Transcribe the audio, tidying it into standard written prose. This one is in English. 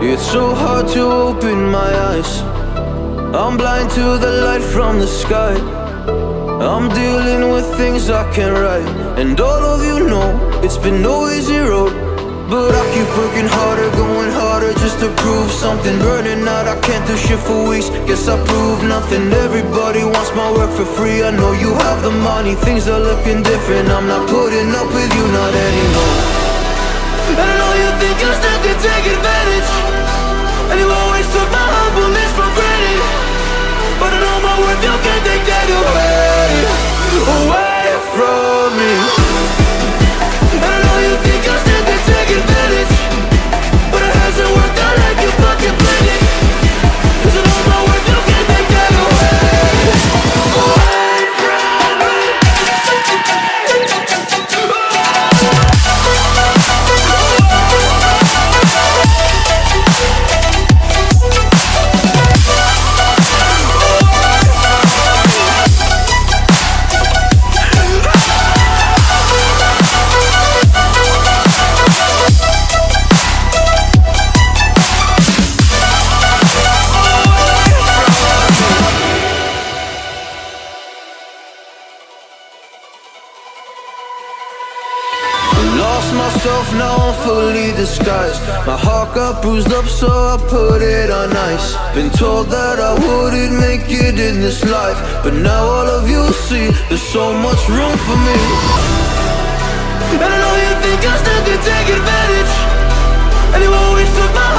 It's so hard to open my eyes. I'm blind to the light from the sky. I'm dealing with things I can't write. And all of you know it's been no easy road, but I keep working harder, going harder just to prove something. Burning out, I can't do shit for weeks. Guess I proved nothing. Everybody wants my work for free. I know you have the money, things are looking different. I'm not putting up with you, not anymore. And I know you think you still can take advantage, and you always took my humbleness for granted. But I know my worth, you can't take that away from me. And I know you think you still can take advantage, but it hasn't worked out like you fucking planned it. 'Cause I know my worth, you can't take that away from me. Lost myself, now I'm fully disguised. My heart got bruised up, so I put it on ice. Been told that I wouldn't make it in this life, but now all of you see there's so much room for me. And I know you think I still can take advantage, and you always took my